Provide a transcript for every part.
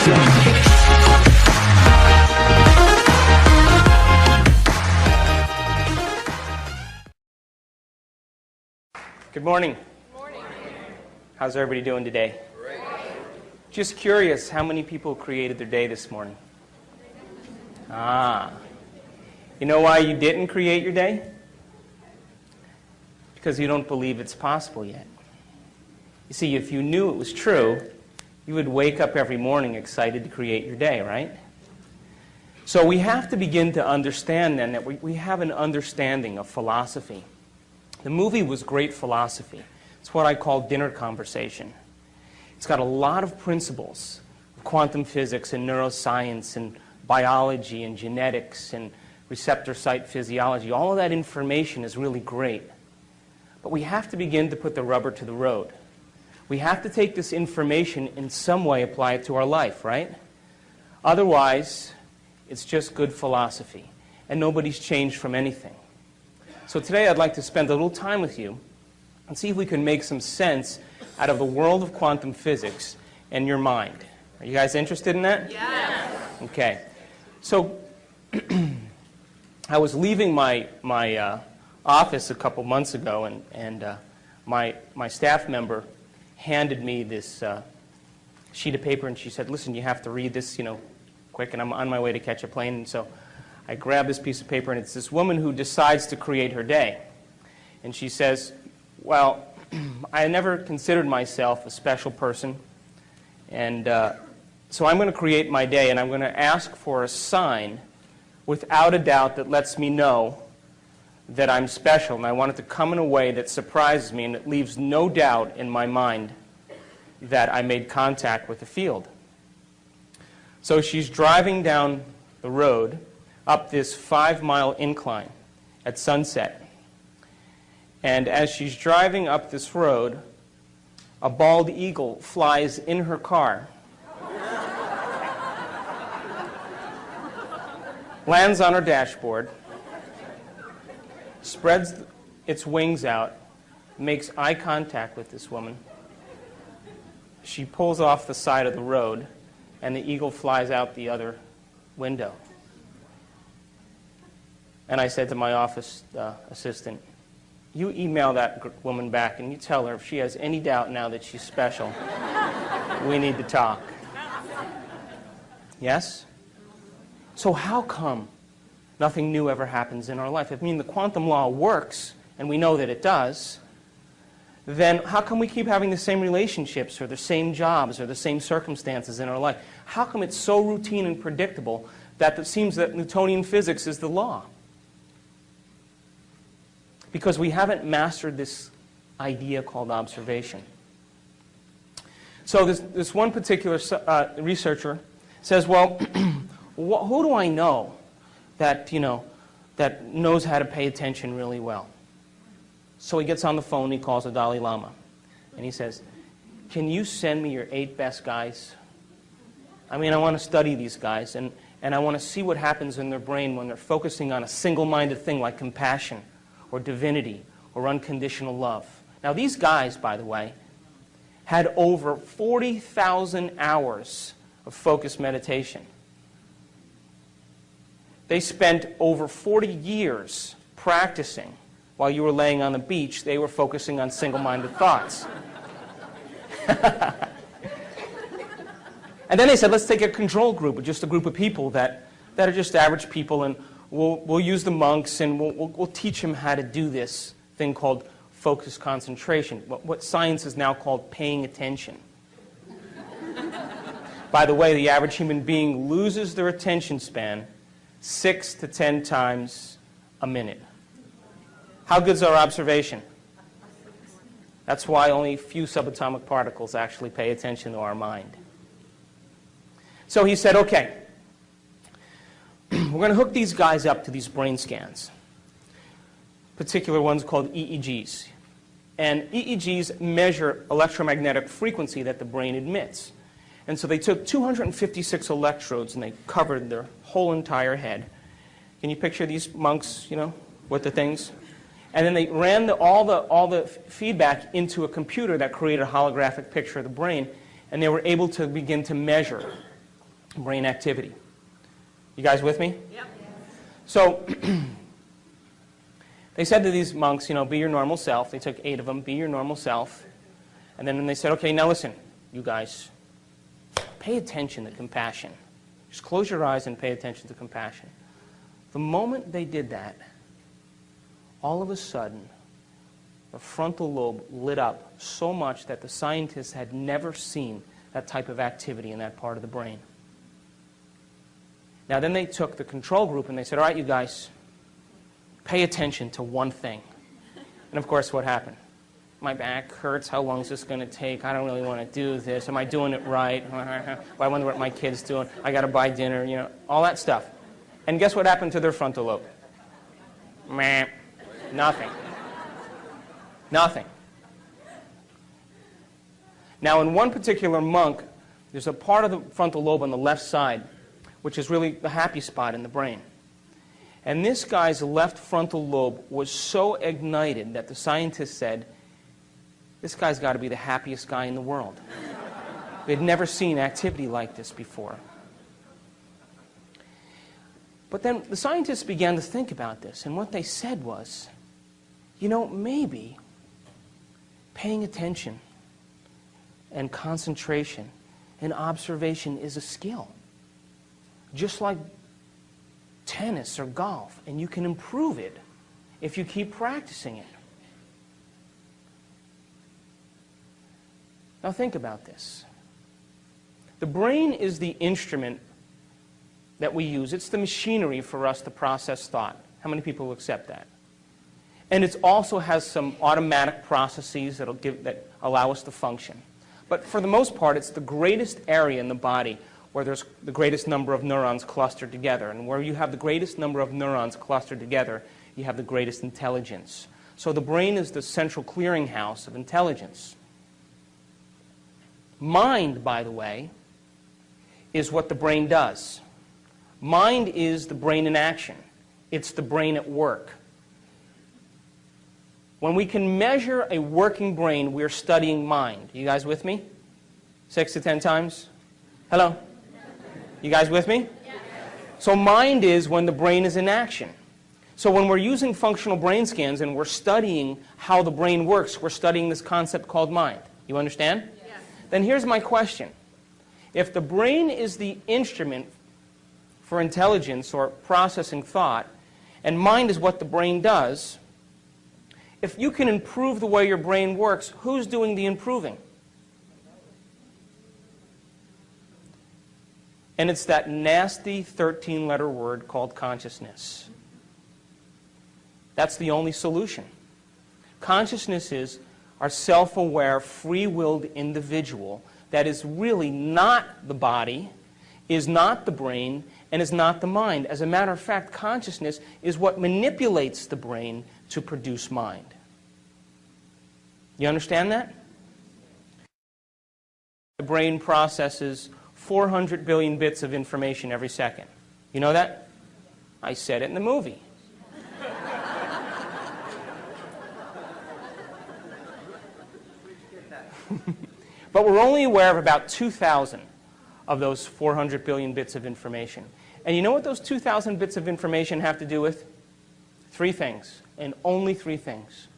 Good morning. Good morning. How's everybody doing today? Great. Just curious, how many people created their day this morning? You know why you didn't create your day? Because you don't believe it's possible yet. You see, if you knew it was true, you would wake up every morning excited to create your day, right? So we have to begin to understand then that we have an understanding of philosophy. The movie was great philosophy. It's what I call dinner conversation. It's got a lot of principles of quantum physics and neuroscience and biology and genetics and receptor site physiology. All of that information is really great. But we have to begin to put the rubber to the road. We have to take this information in some way, apply it to our life, right? Otherwise, it's just good philosophy, and nobody's changed from anything. So today I'd like to spend a little time with you and see if we can make some sense out of the world of quantum physics and your mind. Are you guys interested in that? Yes. Okay. So I was leaving my office a couple months ago, and my staff member handed me this sheet of paper, and she said, listen, you have to read this, quick, and I'm on my way to catch a plane. And so I grabbed this piece of paper, and it's this woman who decides to create her day. And she says, well, I never considered myself a special person, and so I'm going to create my day, and I'm going to ask for a sign without a doubt that lets me know that I'm special, and I want it to come in a way that surprises me and it leaves no doubt in my mind that I made contact with the field. So she's driving down the road up this 5-mile incline at sunset. And as she's driving up this road, a bald eagle flies in her car, lands on her dashboard, spreads its wings out, makes eye contact with this woman. She pulls off the side of the road, and the eagle flies out the other window. And I said to my office assistant, you email that woman back and you tell her if she has any doubt now that she's special, we need to talk. Yes? So how come nothing new ever happens in our life? If the quantum law works, and we know that it does, then how come we keep having the same relationships or the same jobs or the same circumstances in our life? How come it's so routine and predictable that it seems that Newtonian physics is the law? Because we haven't mastered this idea called observation. So this one particular researcher says, well, who do I know that, that knows how to pay attention really well? So he gets on the phone, he calls the Dalai Lama, and he says, can you send me your 8 best guys? I want to study these guys, and I want to see what happens in their brain when they're focusing on a single-minded thing like compassion or divinity or unconditional love. Now these guys, by the way, had over 40,000 hours of focused meditation. They spent over 40 years practicing. While you were laying on the beach, they were focusing on single-minded thoughts. And then they said, let's take a control group, just a group of people that are just average people, and we'll use the monks, and we'll teach them how to do this thing called focused concentration, what science is now called paying attention. By the way, the average human being loses their attention span 6 to 10 times a minute. How good's our observation? That's why only a few subatomic particles actually pay attention to our mind. So he said, okay, we're going to hook these guys up to these brain scans, particular ones called EEGs. And EEGs measure electromagnetic frequency that the brain emits. And so they took 256 electrodes and they covered their whole entire head. Can you picture these monks, with the things? And then they ran all the feedback into a computer that created a holographic picture of the brain, and they were able to begin to measure brain activity. You guys with me? Yep. So they said to these monks, you know, be your normal self. They took 8 of them, be your normal self. And then they said, okay, now listen, you guys, pay attention to compassion. Just close your eyes and pay attention to compassion. The moment they did that, all of a sudden, the frontal lobe lit up so much that the scientists had never seen that type of activity in that part of the brain. Now then they took the control group and they said, all right, you guys, pay attention to one thing. And of course, what happened? My back hurts. How long is this going to take? I don't really want to do this. Am I doing it right? Well, I wonder what my kid's doing. I got to buy dinner, you know, all that stuff. And guess what happened to their frontal lobe? Meh. Nothing. Nothing. Now, in one particular monk, there's a part of the frontal lobe on the left side, which is really the happy spot in the brain. And this guy's left frontal lobe was so ignited that the scientists said, this guy's got to be the happiest guy in the world. They'd never seen activity like this before. But then the scientists began to think about this, and what they said was, you know, maybe paying attention and concentration and observation is a skill. Just like tennis or golf, and you can improve it if you keep practicing it. Now think about this. The brain is the instrument that we use. It's the machinery for us to process thought. How many people will accept that? And it also has some automatic processes that allow us to function. But for the most part, it's the greatest area in the body where there's the greatest number of neurons clustered together. And where you have the greatest number of neurons clustered together, you have the greatest intelligence. So the brain is the central clearinghouse of intelligence. Mind, by the way, is what the brain does. Mind is the brain in action. It's the brain at work. When we can measure a working brain, we're studying mind. You guys with me? 6 to 10 times? Hello? You guys with me? So mind is when the brain is in action. So when we're using functional brain scans and we're studying how the brain works, we're studying this concept called mind. You understand? Yes. Then here's my question. If the brain is the instrument for intelligence or processing thought, and mind is what the brain does, if you can improve the way your brain works, who's doing the improving? And it's that nasty 13-letter word called consciousness. That's the only solution. Consciousness is our self-aware, free-willed individual that is really not the body, is not the brain, and is not the mind. As a matter of fact, consciousness is what manipulates the brain to produce mind. You understand that? The brain processes 400 billion bits of information every second. You know that? I said it in the movie. But we're only aware of about 2,000 of those 400 billion bits of information. And you know what those 2,000 bits of information have to do with? 3 things, and only 3 things.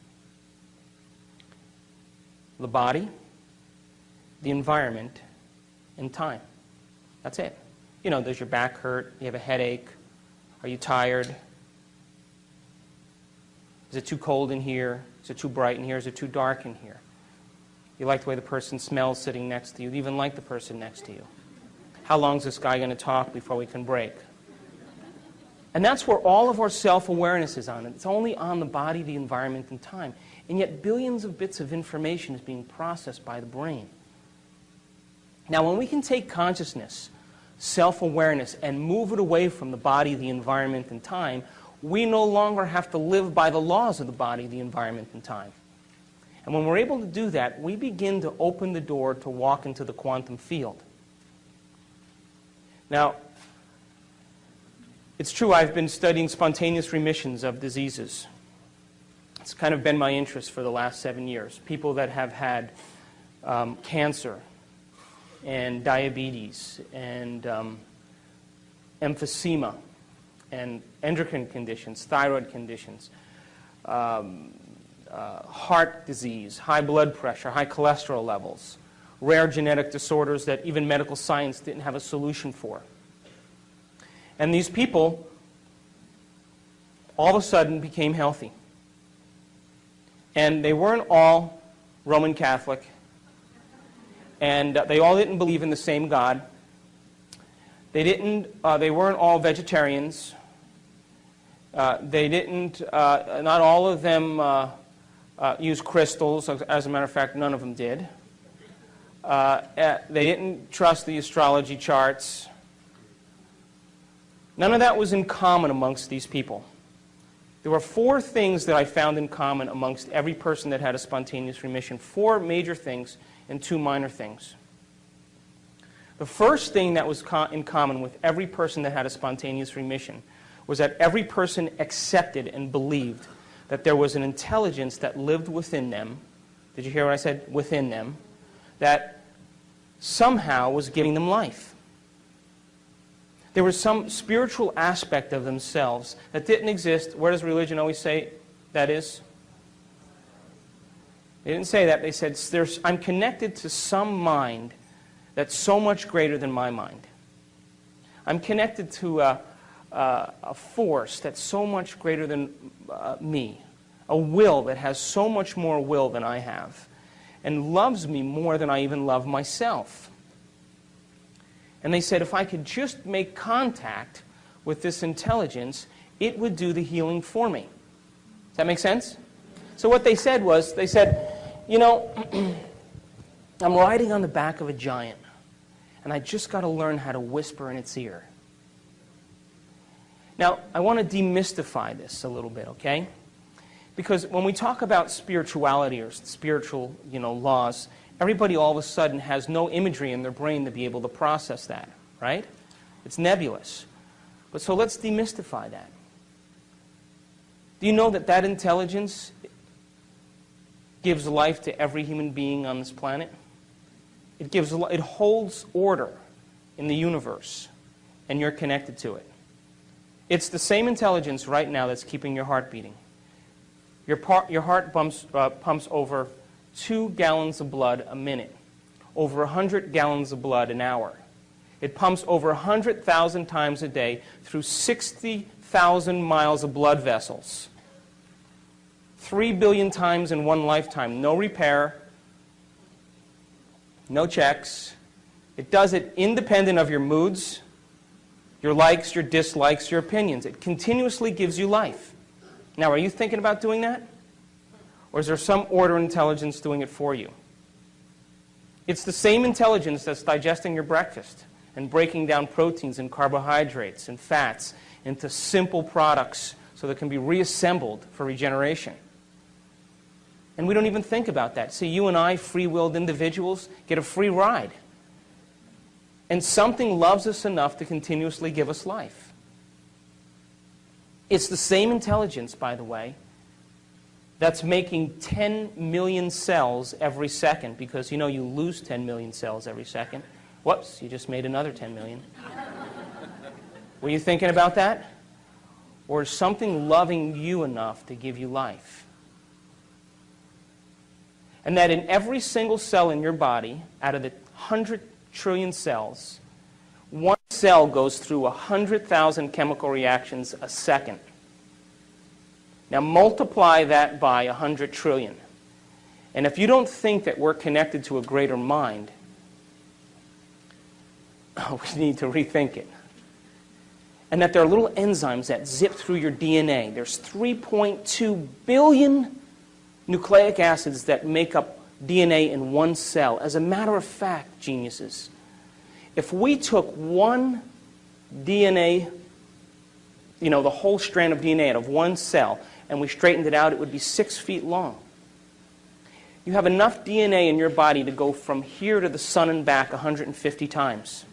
The body, the environment, and time. That's it. You know, does your back hurt? You have a headache? Are you tired? Is it too cold in here? Is it too bright in here? Is it too dark in here? You like the way the person smells sitting next to you. You even like the person next to you. How long is this guy going to talk before we can break? And that's where all of our self-awareness is on. It's only on the body, the environment, and time. And yet billions of bits of information is being processed by the brain. Now, when we can take consciousness, self-awareness, and move it away from the body, the environment, and time, we no longer have to live by the laws of the body, the environment, and time. And when we're able to do that, we begin to open the door to walk into the quantum field. Now, it's true I've been studying spontaneous remissions of diseases. It's kind of been my interest for the last 7 years. People that have had cancer and diabetes and emphysema and endocrine conditions, thyroid conditions, heart disease, high blood pressure, high cholesterol levels, rare genetic disorders that even medical science didn't have a solution for. And these people all of a sudden became healthy. And they weren't all Roman Catholic, and they all didn't believe in the same God. They weren't all vegetarians. Not all of them use crystals. As a matter of fact, none of them did. They didn't trust the astrology charts. None of that was in common amongst these people. There were 4 things that I found in common amongst every person that had a spontaneous remission. 4 major things and 2 minor things. The first thing that was in common with every person that had a spontaneous remission was that every person accepted and believed that there was an intelligence that lived within them. Did you hear what I said? Within them. That somehow was giving them life. There was some spiritual aspect of themselves that didn't exist. Where does religion always say that is? They didn't say that. They said, I'm connected to some mind that's so much greater than my mind. I'm connected to a force that's so much greater than me. A will that has so much more will than I have. And loves me more than I even love myself. And they said, if I could just make contact with this intelligence, it would do the healing for me. Does that make sense? So what they said was, they said, you know, I'm riding on the back of a giant, and I just got to learn how to whisper in its ear. Now, I want to demystify this a little bit, okay? Because when we talk about spirituality or spiritual, laws, everybody all of a sudden has no imagery in their brain to be able to process that, right? It's nebulous. But so let's demystify that. Do you know that that intelligence gives life to every human being on this planet? It holds order in the universe, and you're connected to it. It's the same intelligence right now that's keeping your heart beating. Your heart pumps over 2 gallons of blood a minute, over 100 gallons of blood an hour. It pumps over 100,000 times a day through 60,000 miles of blood vessels. 3 billion times in one lifetime. No repair, no checks. It does it independent of your moods, your likes, your dislikes, your opinions. It continuously gives you life. Now, are you thinking about doing that? Or is there some order intelligence doing it for you? It's the same intelligence that's digesting your breakfast and breaking down proteins and carbohydrates and fats into simple products so that can be reassembled for regeneration. And we don't even think about that. See, you and I, free-willed individuals, get a free ride. And something loves us enough to continuously give us life. It's the same intelligence, by the way, that's making 10 million cells every second, because you know you lose 10 million cells every second. Whoops, you just made another 10 million. Were you thinking about that? Or is something loving you enough to give you life? And that in every single cell in your body, out of the 100 trillion cells, one cell goes through 100,000 chemical reactions a second. Now multiply that by 100 trillion. And if you don't think that we're connected to a greater mind, we need to rethink it. And that there are little enzymes that zip through your DNA. There's 3.2 billion nucleic acids that make up DNA in one cell. As a matter of fact, geniuses, if we took one DNA, the whole strand of DNA out of one cell, and we straightened it out, it would be 6 feet long. You have enough DNA in your body to go from here to the sun and back 150 times.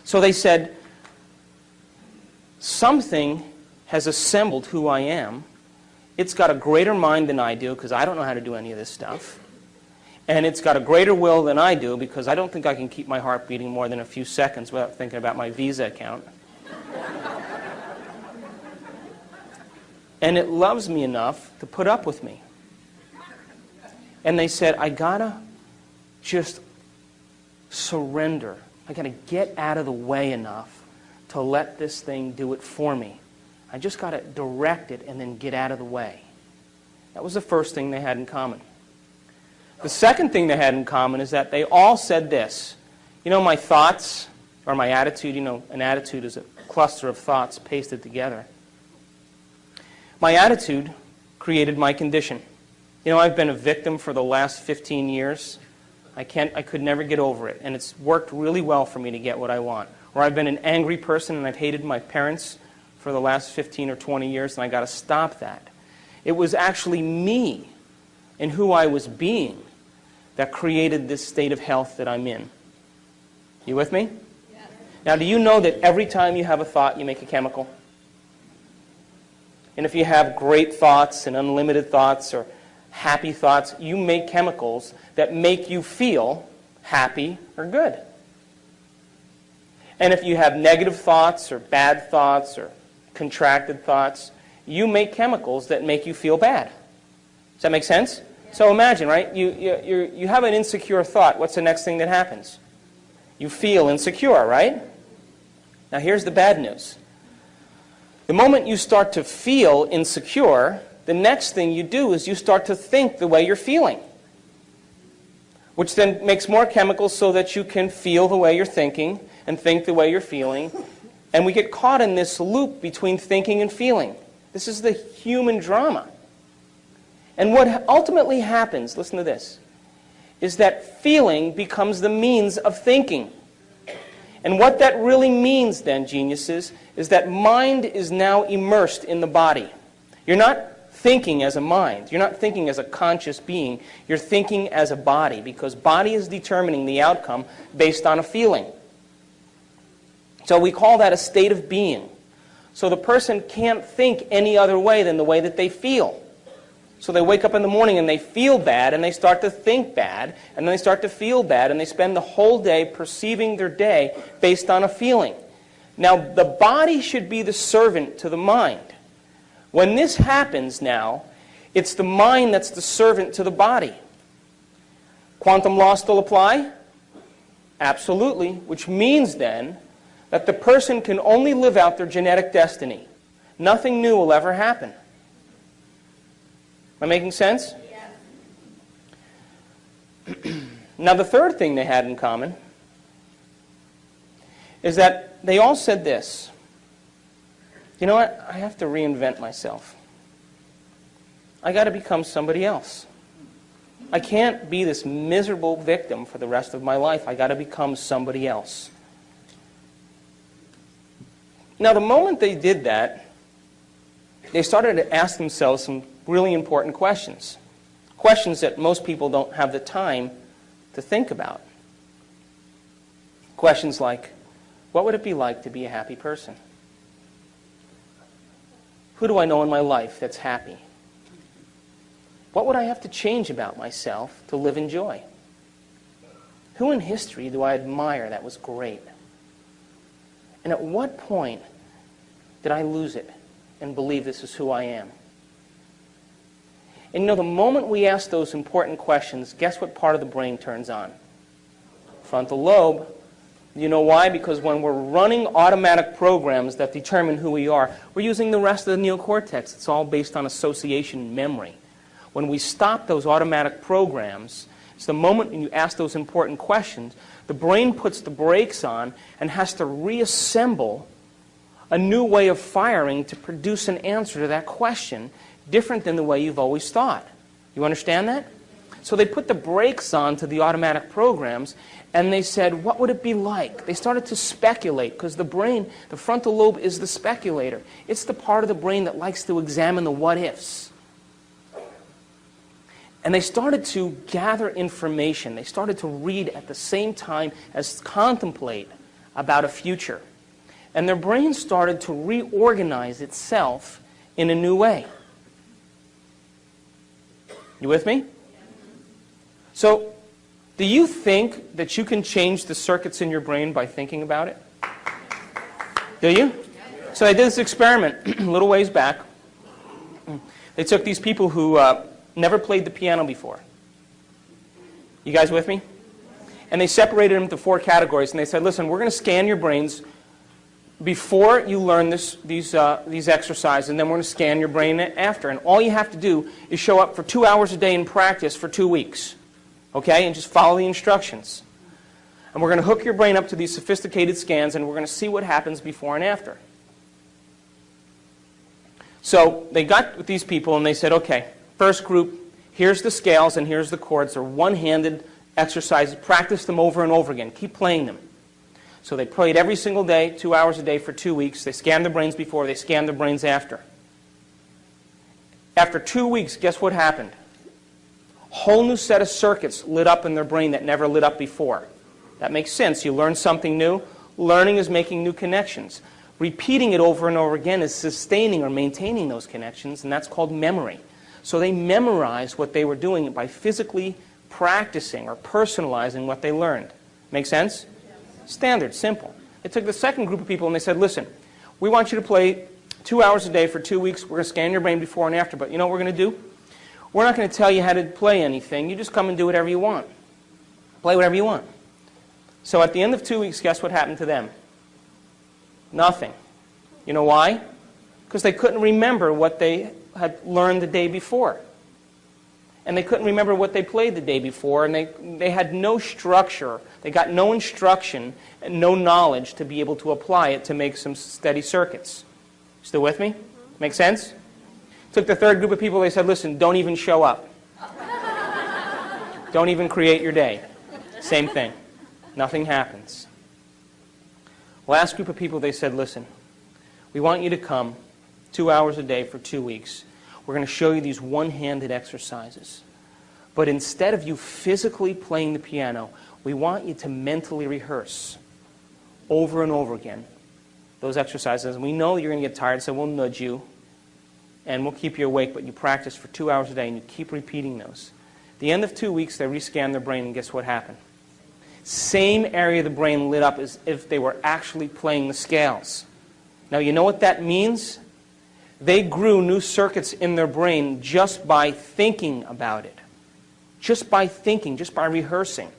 So they said, something has assembled who I am. It's got a greater mind than I do, because I don't know how to do any of this stuff. And it's got a greater will than I do because I don't think I can keep my heart beating more than a few seconds without thinking about my Visa account. And it loves me enough to put up with me. And they said, I gotta just surrender. I gotta get out of the way enough to let this thing do it for me. I just gotta direct it and then get out of the way. That was the first thing they had in common. The second thing they had in common is that they all said this. You know, my thoughts, or my attitude, you know, an attitude is a cluster of thoughts pasted together. My attitude created my condition. You know, I've been a victim for the last 15 years. I could never get over it, and it's worked really well for me to get what I want. Or I've been an angry person and I've hated my parents for the last 15 or 20 years, and I got to stop that. It was actually me and who I was being that created this state of health that I'm in. You with me? Yeah. Now, do you know that every time you have a thought, you make a chemical? And if you have great thoughts and unlimited thoughts or happy thoughts, you make chemicals that make you feel happy or good. And if you have negative thoughts or bad thoughts or contracted thoughts, you make chemicals that make you feel bad. Does that make sense? So imagine, right? You have an insecure thought. What's the next thing that happens? You feel insecure, right? Now here's the bad news. The moment you start to feel insecure, the next thing you do is you start to think the way you're feeling, which then makes more chemicals so that you can feel the way you're thinking and think the way you're feeling. And we get caught in this loop between thinking and feeling. This is the human drama. And what ultimately happens, listen to this, is that feeling becomes the means of thinking. And what that really means then, geniuses, is that mind is now immersed in the body. You're not thinking as a mind. You're not thinking as a conscious being. You're thinking as a body, because body is determining the outcome based on a feeling. So we call that a state of being. So the person can't think any other way than the way that they feel. So they wake up in the morning and they feel bad and they start to think bad and then they start to feel bad and they spend the whole day perceiving their day based on a feeling. Now, the body should be the servant to the mind. When this happens now, it's the mind that's the servant to the body. Quantum law still apply? Absolutely, which means then that the person can only live out their genetic destiny. Nothing new will ever happen. Am I making sense? Yeah. Now, the third thing they had in common is that they all said this. You know what? I have to reinvent myself. I got to become somebody else. I can't be this miserable victim for the rest of my life. I got to become somebody else. Now, the moment they did that, they started to ask themselves some really important questions. Questions that most people don't have the time to think about. Questions like, what would it be like to be a happy person? Who do I know in my life that's happy? What would I have to change about myself to live in joy? Who in history do I admire that was great? And at what point did I lose it and believe this is who I am? And you know, the moment we ask those important questions, guess what part of the brain turns on? Frontal lobe. You know why? Because when we're running automatic programs that determine who we are, we're using the rest of the neocortex. It's all based on association and memory. When we stop those automatic programs, it's the moment when you ask those important questions, the brain puts the brakes on and has to reassemble a new way of firing to produce an answer to that question different than the way you've always thought. You understand that? So they put the brakes on to the automatic programs and they said, what would it be like? They started to speculate because the brain, the frontal lobe is the speculator. It's the part of the brain that likes to examine the what-ifs. And they started to gather information. They started to read at the same time as contemplate about a future. And their brain started to reorganize itself in a new way. You with me? So Do you think that you can change the circuits in your brain by thinking about it? Do you? So they did this experiment a little ways back. They took these people who never played the piano before. You guys with me? And they separated them into 4 categories, and they said, listen, we're going to scan your brains before you learn these exercises, and then we're going to scan your brain after. And all you have to do is show up for 2 hours a day in practice for 2 weeks. Okay? And just follow the instructions. And we're going to hook your brain up to these sophisticated scans, and we're going to see what happens before and after. So they got with these people, and they said, okay, first group, here's the scales and here's the chords. They're one-handed exercises. Practice them over and over again. Keep playing them. So they played every single day, 2 hours a day for 2 weeks. They scanned their brains before, they scanned their brains after. After 2 weeks, guess what happened? Whole new set of circuits lit up in their brain that never lit up before. That makes sense. You learn something new. Learning is making new connections. Repeating it over and over again is sustaining or maintaining those connections, and that's called memory. So they memorized what they were doing by physically practicing or personalizing what they learned. Make sense? Standard, simple. They took the second group of people and they said, listen, we want you to play 2 hours a day for 2 weeks. We're going to scan your brain before and after, but you know what we're going to do? We're not going to tell you how to play anything. You just come and do whatever you want. Play whatever you want. So at the end of 2 weeks, guess what happened to them? Nothing. You know why? Because they couldn't remember what they had learned the day before. And they couldn't remember what they played the day before, and they had no structure. They got no instruction and no knowledge to be able to apply it to make some steady circuits. Still with me? Make sense? Took the third group of people, they said, listen, don't even show up. Don't even create your day. Same thing. Nothing happens. Last group of people, they said, listen, we want you to come 2 hours a day for 2 weeks. We're going to show you these one-handed exercises. But instead of you physically playing the piano, we want you to mentally rehearse over and over again those exercises. And we know you're going to get tired, so we'll nudge you and we'll keep you awake, but you practice for 2 hours a day and you keep repeating those. At the end of 2 weeks, they rescanned their brain, and guess what happened? Same area of the brain lit up as if they were actually playing the scales. Now, you know what that means? They grew new circuits in their brain just by thinking about it. Just by thinking, just by rehearsing.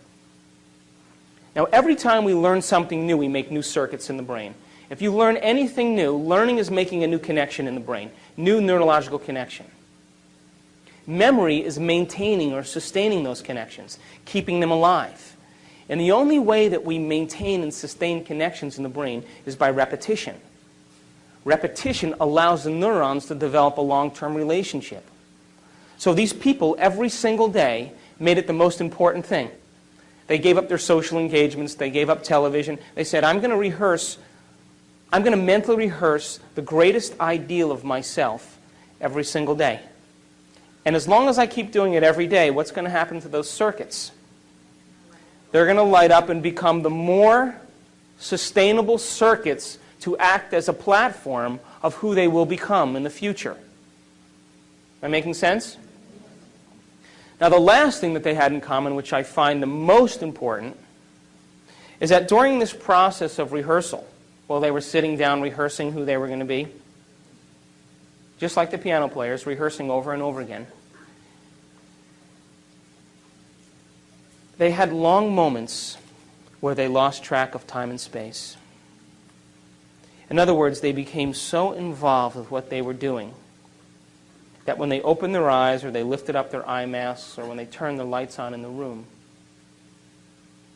Now, every time we learn something new, we make new circuits in the brain. If you learn anything new, learning is making a new connection in the brain, new neurological connection. Memory is maintaining or sustaining those connections, keeping them alive. And the only way that we maintain and sustain connections in the brain is by repetition. Repetition allows the neurons to develop a long-term relationship. So these people, every single day, made it the most important thing. They gave up their social engagements. They gave up television. They said, I'm going to mentally rehearse the greatest ideal of myself every single day. And as long as I keep doing it every day, what's going to happen to those circuits? They're going to light up and become the more sustainable circuits to act as a platform of who they will become in the future. Am I making sense? Now, the last thing that they had in common, which I find the most important, is that during this process of rehearsal, while they were sitting down rehearsing who they were going to be, just like the piano players, rehearsing over and over again, they had long moments where they lost track of time and space. In other words, they became so involved with what they were doing that when they opened their eyes or they lifted up their eye masks or when they turned the lights on in the room,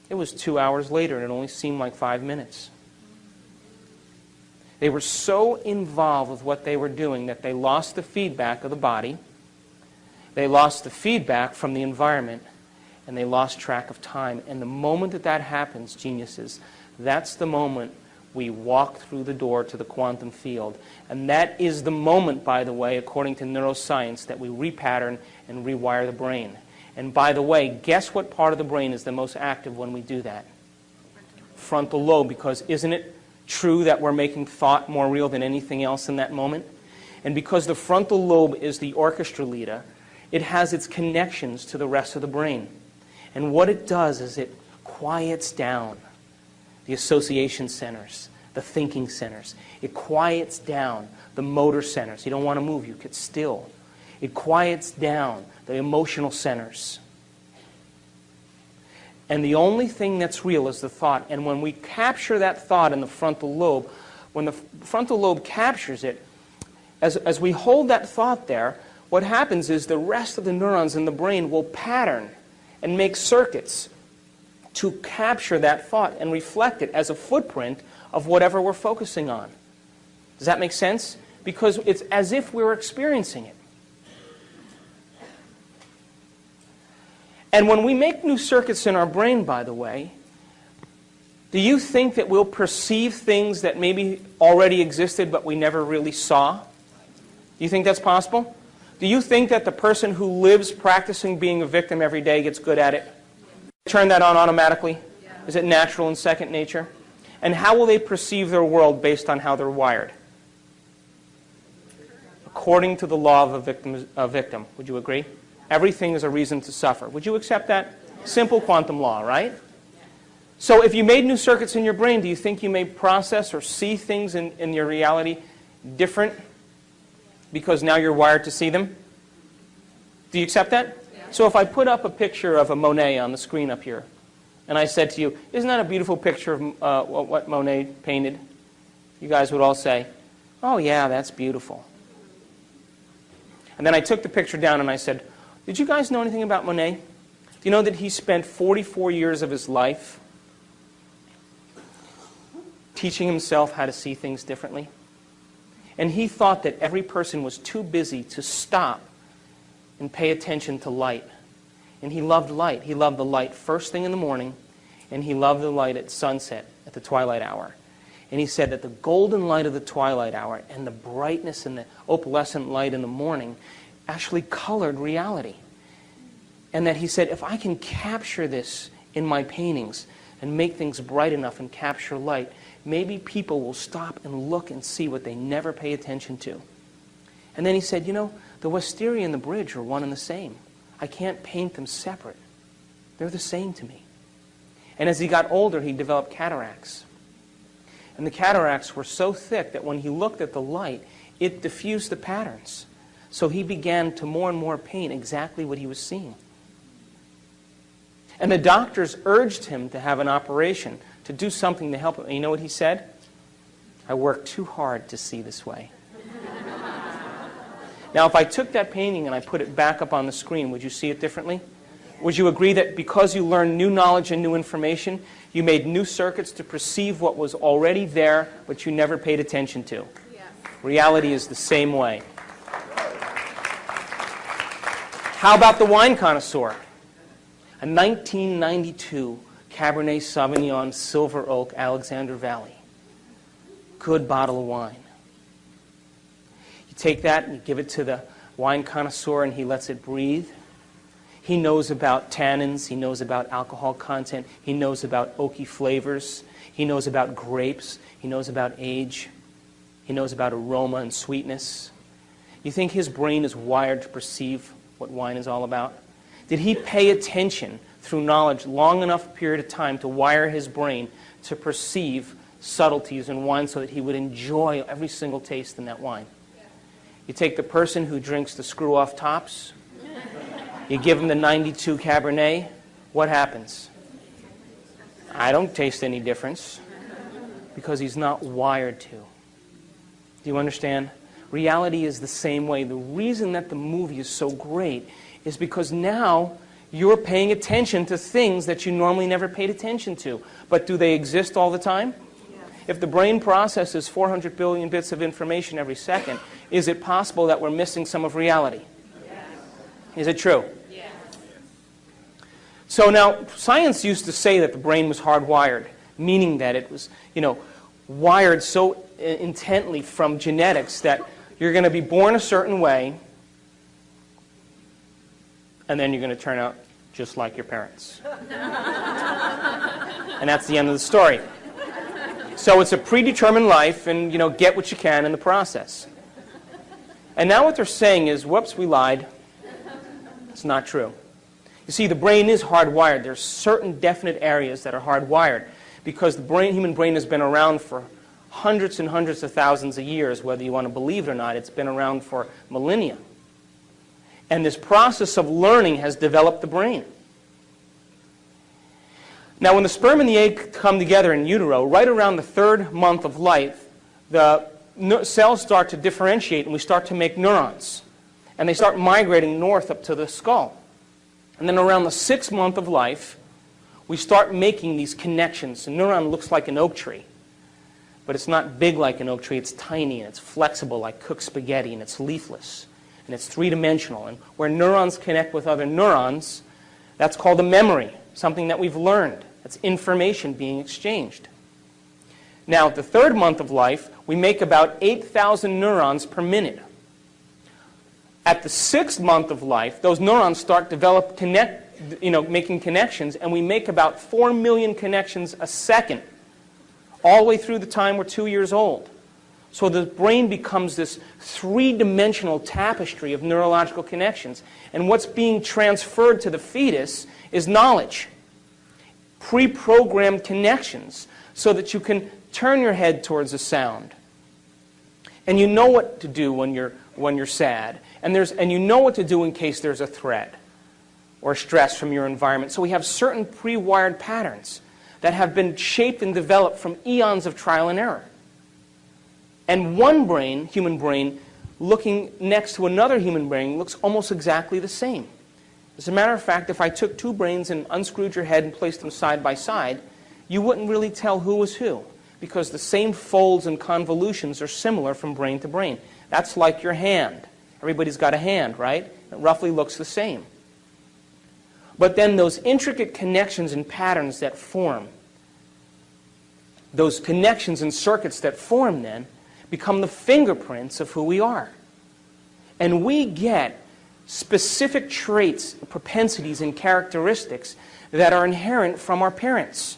it was 2 hours later and it only seemed like 5 minutes. They were so involved with what they were doing that they lost the feedback of the body, they lost the feedback from the environment, and they lost track of time. And the moment that that happens, geniuses, that's the moment we walk through the door to the quantum field. And that is the moment, by the way, according to neuroscience, that we repattern and rewire the brain. And by the way, guess what part of the brain is the most active when we do that? Frontal lobe, because isn't it true that we're making thought more real than anything else in that moment? And because the frontal lobe is the orchestra leader, it has its connections to the rest of the brain. And what it does is it quiets down the association centers, the thinking centers. It quiets down the motor centers. You don't want to move, you get still. It quiets down the emotional centers. And the only thing that's real is the thought. And when we capture that thought in the frontal lobe, when the frontal lobe captures it, as we hold that thought there, what happens is the rest of the neurons in the brain will pattern and make circuits to capture that thought and reflect it as a footprint of whatever we're focusing on. Does that make sense? Because it's as if we're experiencing it. And when we make new circuits in our brain, by the way, do you think that we'll perceive things that maybe already existed but we never really saw? Do you think that's possible? Do you think that the person who lives practicing being a victim every day gets good at it? Turn that on automatically? Is it natural and second nature? And how will they perceive their world based on how they're wired? According to the law of a victim. Would you agree? Everything is a reason to suffer. Would you accept that? Simple quantum law, right? So if you made new circuits in your brain, do you think you may process or see things in your reality different because now you're wired to see them? Do you accept that? Yeah. So if I put up a picture of a Monet on the screen up here, and I said to you, isn't that a beautiful picture of what Monet painted? You guys would all say, oh yeah, that's beautiful. And then I took the picture down and I said, did you guys know anything about Monet? Do you know that he spent 44 years of his life teaching himself how to see things differently? And he thought that every person was too busy to stop and pay attention to light. And he loved light. He loved the light first thing in the morning, and he loved the light at sunset, at the twilight hour. And he said that the golden light of the twilight hour and the brightness and the opalescent light in the morning actually colored reality. And that he said, if I can capture this in my paintings and make things bright enough and capture light, maybe people will stop and look and see what they never pay attention to. And then he said, you know, the wisteria and the bridge are one and the same. I can't paint them separate. They're the same to me. And as he got older, he developed cataracts. And the cataracts were so thick that when he looked at the light, it diffused the patterns. So he began to more and more paint exactly what he was seeing. And the doctors urged him to have an operation, to do something to help him. And you know what he said? I worked too hard to see this way. Now, if I took that painting and I put it back up on the screen, would you see it differently? Would you agree that because you learned new knowledge and new information, you made new circuits to perceive what was already there, but you never paid attention to? Yes. Reality is the same way. How about the wine connoisseur? A 1992 Cabernet Sauvignon Silver Oak Alexander Valley. Good bottle of wine. You take that and you give it to the wine connoisseur and he lets it breathe. He knows about tannins. He knows about alcohol content. He knows about oaky flavors. He knows about grapes. He knows about age. He knows about aroma and sweetness. You think his brain is wired to perceive what wine is all about? Did he pay attention through knowledge long enough period of time to wire his brain to perceive subtleties in wine so that he would enjoy every single taste in that wine? You take the person who drinks the screw-off tops, you give him the 92 Cabernet, what happens? I don't taste any difference because he's not wired to. Do you understand? Reality is the same way. The reason that the movie is so great is because now you're paying attention to things that you normally never paid attention to. But do they exist all the time? Yes. If the brain processes 400 billion bits of information every second, is it possible that we're missing some of reality? Yes. Is it true? Yes. So now, science used to say that the brain was hardwired, meaning that it was, wired so intently from genetics that you're going to be born a certain way, and then you're going to turn out just like your parents. And that's the end of the story. So it's a predetermined life, and get what you can in the process. And now what they're saying is, whoops, we lied. It's not true. You see, the brain is hardwired. There's certain definite areas that are hardwired because the human brain has been around for hundreds and hundreds of thousands of years, whether you want to believe it or not. It's been around for millennia. And this process of learning has developed the brain. Now, when the sperm and the egg come together in utero, right around the 3rd month of life, the cells start to differentiate and we start to make neurons. And they start migrating north up to the skull. And then around the 6th month of life, we start making these connections. A neuron looks like an oak tree. But it's not big like an oak tree. It's tiny and it's flexible like cooked spaghetti and it's leafless. And it's 3-dimensional. And where neurons connect with other neurons, that's called a memory, something that we've learned. That's information being exchanged. Now, at the 3rd month of life, we make about 8,000 neurons per minute. At the 6th month of life, those neurons start making connections, and we make about 4 million connections a second, all the way through the time we're 2 years old. So the brain becomes this 3-dimensional tapestry of neurological connections. And what's being transferred to the fetus is knowledge, pre-programmed connections, so that you can turn your head towards a sound. And you know what to do when you're sad. And you know what to do in case there's a threat or stress from your environment. So we have certain pre-wired patterns that have been shaped and developed from eons of trial and error. And one brain, human brain, looking next to another human brain looks almost exactly the same. As a matter of fact, if I took 2 brains and unscrewed your head and placed them side by side, you wouldn't really tell who was who, because the same folds and convolutions are similar from brain to brain. That's like your hand. Everybody's got a hand, right? It roughly looks the same. But then those intricate connections and patterns that form, those connections and circuits that form then, become the fingerprints of who we are. And we get specific traits, propensities, and characteristics that are inherent from our parents.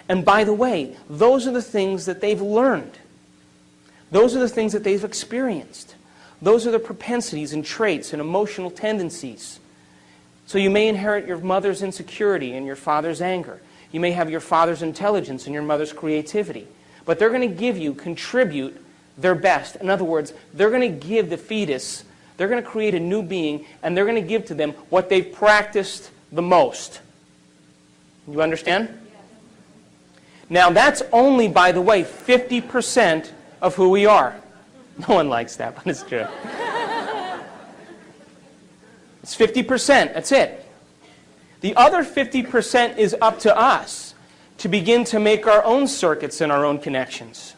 And by the way, those are the things that they've learned. Those are the things that they've experienced. Those are the propensities and traits and emotional tendencies. So you may inherit your mother's insecurity and your father's anger. You may have your father's intelligence and your mother's creativity. But they're going to contribute their best. In other words, they're going to give the fetus, they're going to create a new being, and they're going to give to them what they've practiced the most. You understand? Now, that's only, by the way, 50% of who we are. No one likes that, but it's true. It's 50%. That's it. The other 50% is up to us to begin to make our own circuits and our own connections.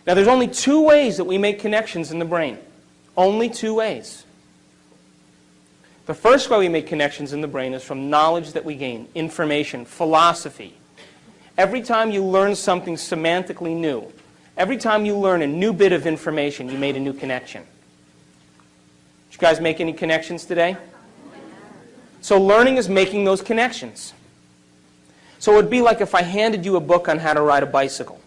Now, there's only 2 ways that we make connections in the brain. Only 2 ways. The first way we make connections in the brain is from knowledge that we gain, information, philosophy. Every time you learn something semantically new, every time you learn a new bit of information, you made a new connection. Did you guys make any connections today? So learning is making those connections. So it would be like if I handed you a book on how to ride a bicycle.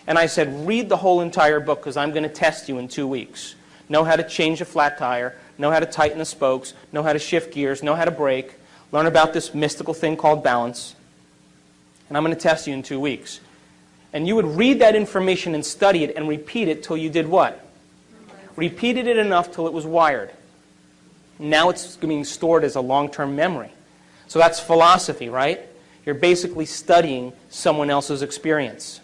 And I said, read the whole entire book because I'm going to test you in 2 weeks. Know how to change a flat tire, know how to tighten the spokes, know how to shift gears, know how to brake, learn about this mystical thing called balance. And I'm going to test you in 2 weeks. And you would read that information and study it and repeat it till you did what? Repeated it enough till it was wired. Now it's being stored as a long-term memory. So that's philosophy, right? You're basically studying someone else's experience.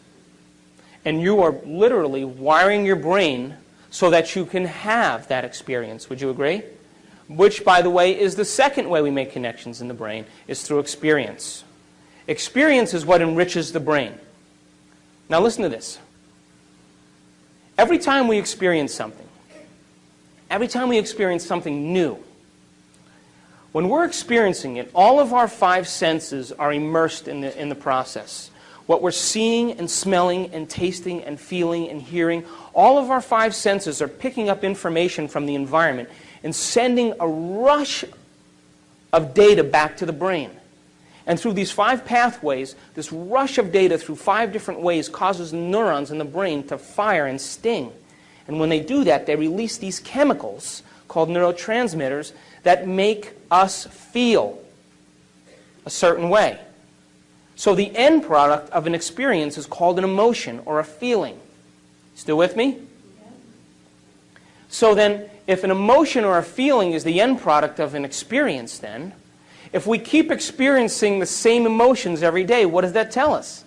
And you are literally wiring your brain so that you can have that experience. Would you agree? Which, by the way, is the second way we make connections in the brain, is through experience. Experience is what enriches the brain. Now listen to this. Every time we experience something new, when we're experiencing it, all of our 5 senses are immersed in the process. What we're seeing and smelling and tasting and feeling and hearing, all of our 5 senses are picking up information from the environment and sending a rush of data back to the brain. And through these 5 pathways, this rush of data through 5 different ways causes neurons in the brain to fire and sting. And when they do that, they release these chemicals called neurotransmitters that make us feel a certain way. So the end product of an experience is called an emotion or a feeling. Still with me? So then, if an emotion or a feeling is the end product of an experience, then, if we keep experiencing the same emotions every day, what does that tell us?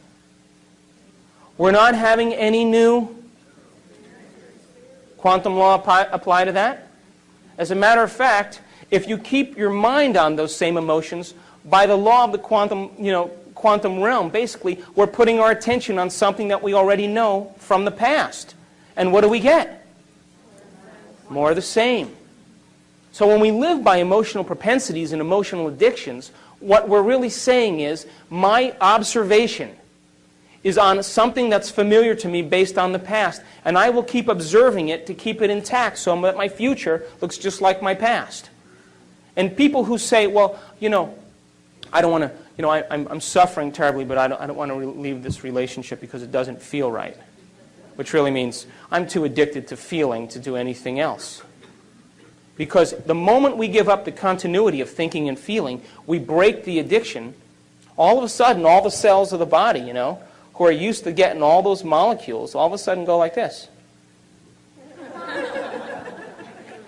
We're not having any new quantum law apply to that? As a matter of fact, if you keep your mind on those same emotions, by the law of the quantum realm, basically, we're putting our attention on something that we already know from the past. And what do we get? More of the same. So when we live by emotional propensities and emotional addictions, what we're really saying is, my observation is on something that's familiar to me based on the past, and I will keep observing it to keep it intact so that my future looks just like my past. And people who say, well, I don't want to, I'm suffering terribly, but I don't want to leave this relationship because it doesn't feel right. Which really means I'm too addicted to feeling to do anything else. Because the moment we give up the continuity of thinking and feeling, we break the addiction. All of a sudden, all the cells of the body, who are used to getting all those molecules, all of a sudden go like this.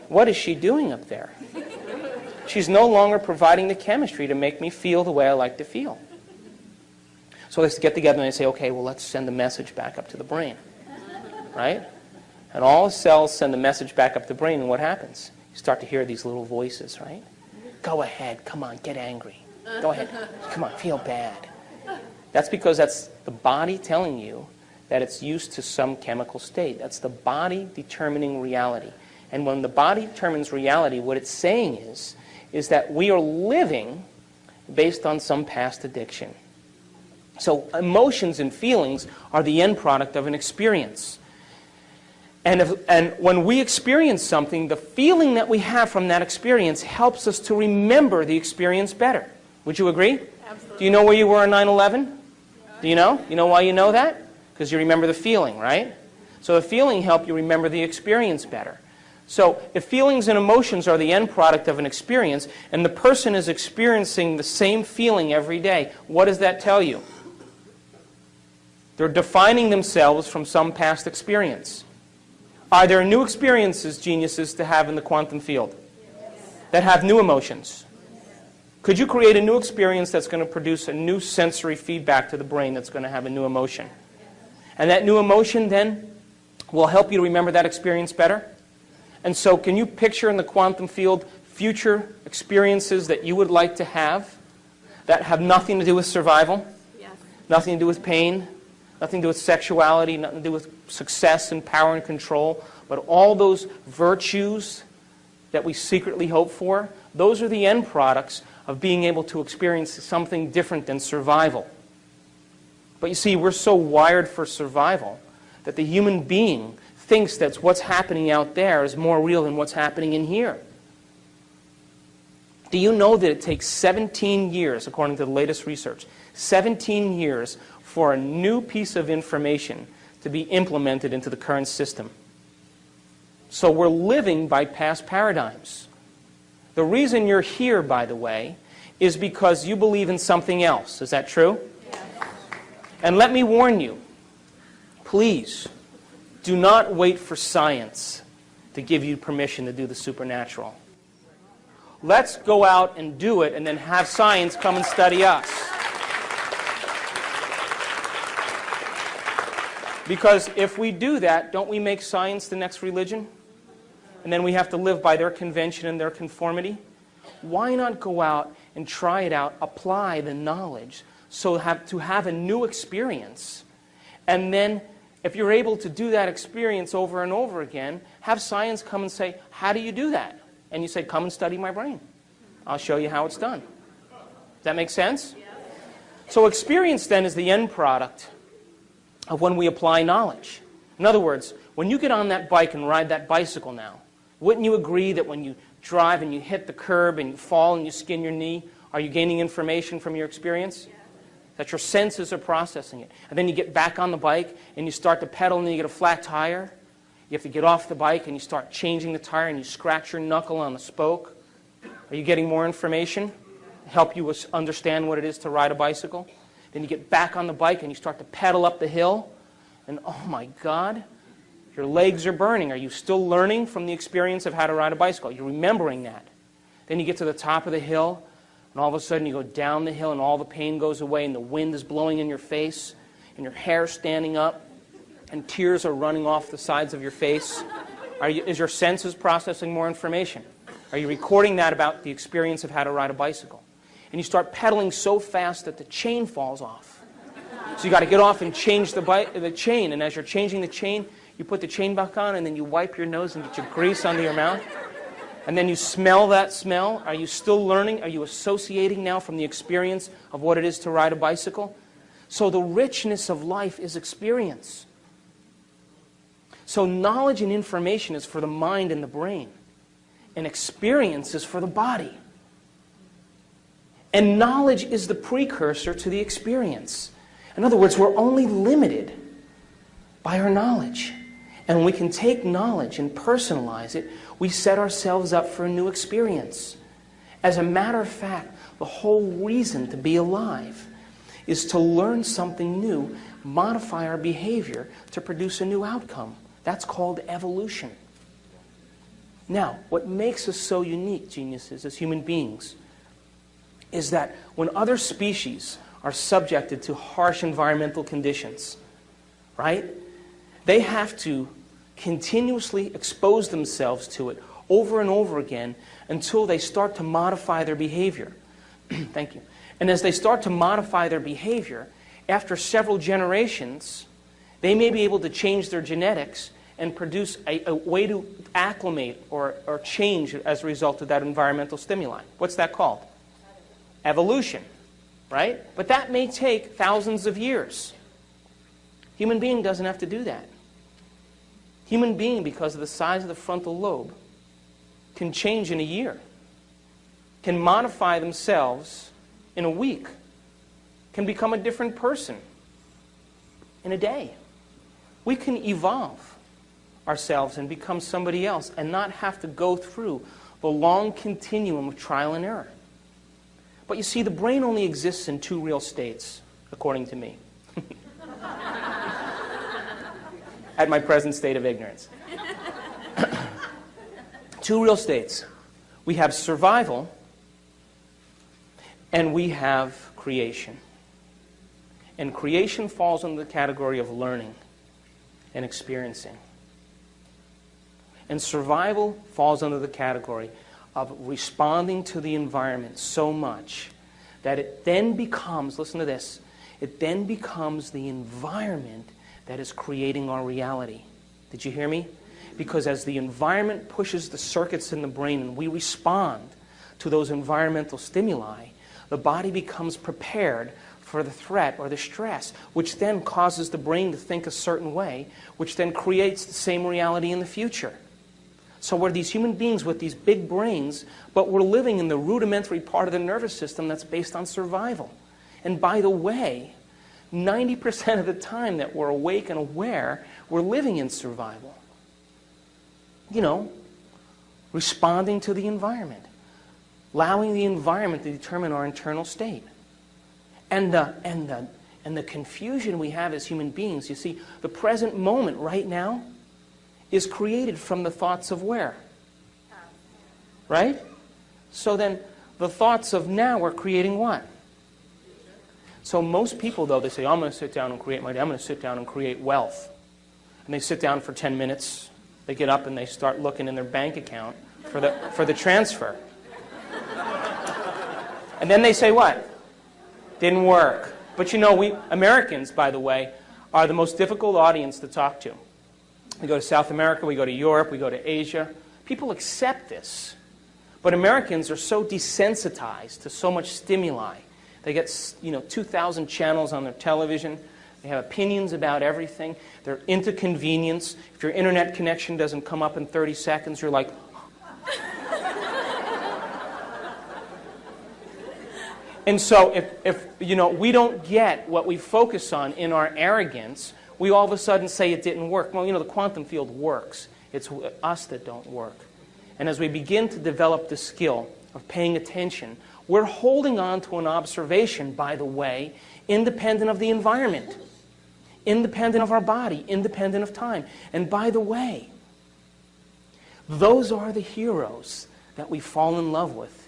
What is she doing up there? She's no longer providing the chemistry to make me feel the way I like to feel. So let's get together and they say, okay, well, let's send the message back up to the brain. Right? And all the cells send the message back up to the brain, and what happens? You start to hear these little voices, right? Go ahead, come on, get angry. Go ahead, come on, feel bad. That's because that's the body telling you that it's used to some chemical state. That's the body determining reality. And when the body determines reality, what it's saying is that we are living based on some past addiction. So emotions and feelings are the end product of an experience. And when we experience something, the feeling that we have from that experience helps us to remember the experience better. Would you agree? Absolutely. Do you know where you were on 9/11? Do you know? You know why you know that? Because you remember the feeling, right? So the feeling helps you remember the experience better. So if feelings and emotions are the end product of an experience, and the person is experiencing the same feeling every day, what does that tell you? They're defining themselves from some past experience. Are there new experiences, geniuses, to have in the quantum field? Yes. That have new emotions? Could you create a new experience that's going to produce a new sensory feedback to the brain that's going to have a new emotion? And that new emotion then will help you to remember that experience better? And so can you picture in the quantum field future experiences that you would like to have that have nothing to do with survival? Yes. Nothing to do with pain? Nothing to do with sexuality, nothing to do with success and power and control, but all those virtues that we secretly hope for, those are the end products of being able to experience something different than survival. But you see, we're so wired for survival that the human being thinks that what's happening out there is more real than what's happening in here. Do you know that it takes 17 years, according to the latest research, 17 years for a new piece of information to be implemented into the current system? So we're living by past paradigms. The reason you're here, by the way, is because you believe in something else. Is that true? Yes. And let me warn you, please, do not wait for science to give you permission to do the supernatural. Let's go out and do it and then have science come and study us. Because if we do that, don't we make science the next religion? And then we have to live by their convention and their conformity? Why not go out and try it out, apply the knowledge, so to have a new experience? And then, if you're able to do that experience over and over again, have science come and say, how do you do that? And you say, come and study my brain. I'll show you how it's done. Does that make sense? Yes. So experience then is the end product of when we apply knowledge. In other words, when you get on that bike and ride that bicycle now, wouldn't you agree that when you drive and you hit the curb and you fall and you skin your knee, are you gaining information from your experience? Yes. That your senses are processing it. And then you get back on the bike and you start to pedal and you get a flat tire. You have to get off the bike and you start changing the tire and you scratch your knuckle on the spoke. Are you getting more information? Help you understand what it is to ride a bicycle? Then you get back on the bike and you start to pedal up the hill. And oh my God, your legs are burning. Are you still learning from the experience of how to ride a bicycle? You're remembering that. Then you get to the top of the hill and all of a sudden you go down the hill and all the pain goes away and the wind is blowing in your face and your hair's standing up and tears are running off the sides of your face. Is your senses processing more information? Are you recording that about the experience of how to ride a bicycle? And you start pedaling so fast that the chain falls off. So you got to get off and change the chain. And as you're changing the chain, you put the chain back on and then you wipe your nose and get your grease under your mouth. And then you smell that smell. Are you still learning? Are you associating now from the experience of what it is to ride a bicycle? So the richness of life is experience. So knowledge and information is for the mind and the brain. And experience is for the body. And knowledge is the precursor to the experience. In other words, we're only limited by our knowledge. And when we can take knowledge and personalize it, we set ourselves up for a new experience. As a matter of fact, the whole reason to be alive is to learn something new, modify our behavior to produce a new outcome. That's called evolution. Now, what makes us so unique, geniuses, as human beings, is that when other species are subjected to harsh environmental conditions, right, they have to continuously expose themselves to it over and over again until they start to modify their behavior. Thank you. And as they start to modify their behavior, after several generations, they may be able to change their genetics and produce a way to acclimate or change as a result of that environmental stimuli. What's that called? Evolution, right? But that may take thousands of years. Human being doesn't have to do that. Human being, because of the size of the frontal lobe, can change in a year, can modify themselves in a week, can become a different person in a day. We can evolve ourselves and become somebody else and not have to go through the long continuum of trial and error. But you see, the brain only exists in two real states, according to me. At my present state of ignorance. Two real states. We have survival and we have creation. And creation falls under the category of learning and experiencing. And survival falls under the category of responding to the environment so much that it then becomes, listen to this, it then becomes the environment that is creating our reality. Did you hear me? Because as the environment pushes the circuits in the brain and we respond to those environmental stimuli, the body becomes prepared for the threat or the stress, which then causes the brain to think a certain way, which then creates the same reality in the future. So we're these human beings with these big brains, but we're living in the rudimentary part of the nervous system that's based on survival. And by the way, 90% of the time that we're awake and aware, we're living in survival. You know, responding to the environment, allowing the environment to determine our internal state. And the confusion we have as human beings, you see, the present moment right now is created from the thoughts of where? Right? So then the thoughts of now are creating what? So most people, though, they say, I'm going to sit down and create my day. I'm going to sit down and create wealth. And they sit down for 10 minutes. They get up and they start looking in their bank account for the transfer. And then they say what? Didn't work. But you know, we Americans, by the way, are the most difficult audience to talk to. We go to South America, we go to Europe, we go to Asia. People accept this. But Americans are so desensitized to so much stimuli. They get, 2,000 channels on their television. They have opinions about everything. They're into convenience. If your internet connection doesn't come up in 30 seconds, you're like... And so if we don't get what we focus on in our arrogance, we all of a sudden say it didn't work. Well, you know, the quantum field works. It's us that don't work. And as we begin to develop the skill of paying attention, we're holding on to an observation, by the way, independent of the environment, independent of our body, independent of time. And by the way, those are the heroes that we fall in love with,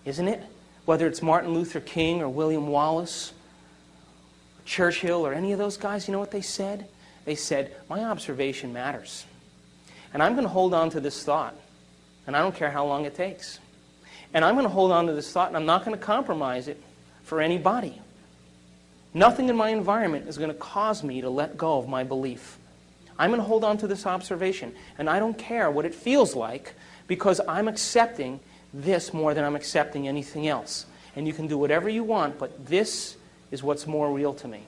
isn't it? Whether it's Martin Luther King or William Wallace, Churchill, or any of those guys, you know what they said? They said, my observation matters. And I'm going to hold on to this thought, and I don't care how long it takes. And I'm going to hold on to this thought, and I'm not going to compromise it for anybody. Nothing in my environment is going to cause me to let go of my belief. I'm going to hold on to this observation, and I don't care what it feels like, because I'm accepting this more than I'm accepting anything else. And you can do whatever you want, but this is what's more real to me.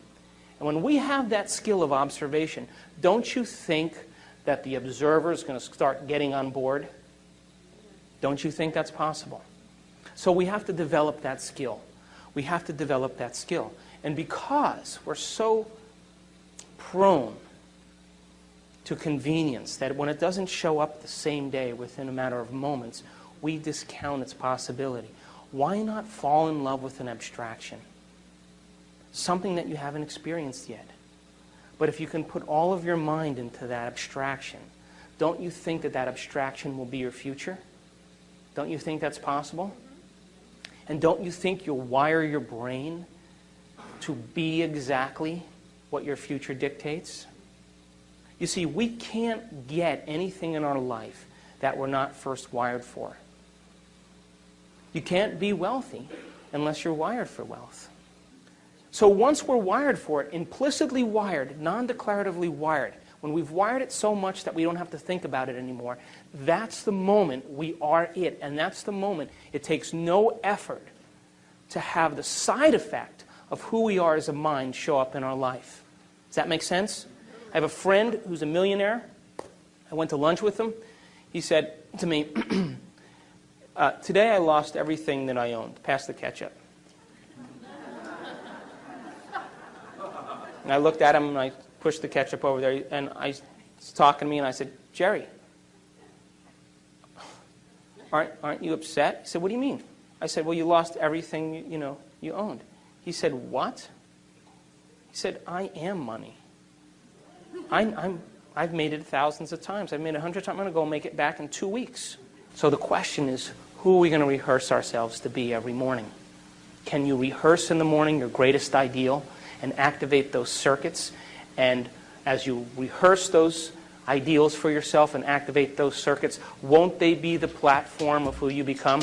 And when we have that skill of observation, don't you think that the observer is going to start getting on board? Don't you think that's possible? So we have to develop that skill. We have to develop that skill. And because we're so prone to convenience that when it doesn't show up the same day within a matter of moments, we discount its possibility. Why not fall in love with an abstraction? Something that you haven't experienced yet. But if you can put all of your mind into that abstraction, don't you think that that abstraction will be your future? Don't you think that's possible? And don't you think you'll wire your brain to be exactly what your future dictates? You see, we can't get anything in our life that we're not first wired for. You can't be wealthy unless you're wired for wealth. So once we're wired for it, implicitly wired, non-declaratively wired, when we've wired it so much that we don't have to think about it anymore, that's the moment we are it. And that's the moment it takes no effort to have the side effect of who we are as a mind show up in our life. Does that make sense? I have a friend who's a millionaire. I went to lunch with him. He said to me, today I lost everything that I owned. Pass the ketchup. And I looked at him and I pushed the ketchup over there, and I was talking to me and I said, Jerry, aren't you upset? He said, what do you mean? I said, well, you lost everything you owned. He said, what? He said, I am money. I've made it thousands of times. I've made it 100 times. I'm going to go make it back in 2 weeks. So the question is, who are we going to rehearse ourselves to be every morning? Can you rehearse in the morning your greatest ideal and activate those circuits? And as you rehearse those ideals for yourself and activate those circuits, won't they be the platform of who you become?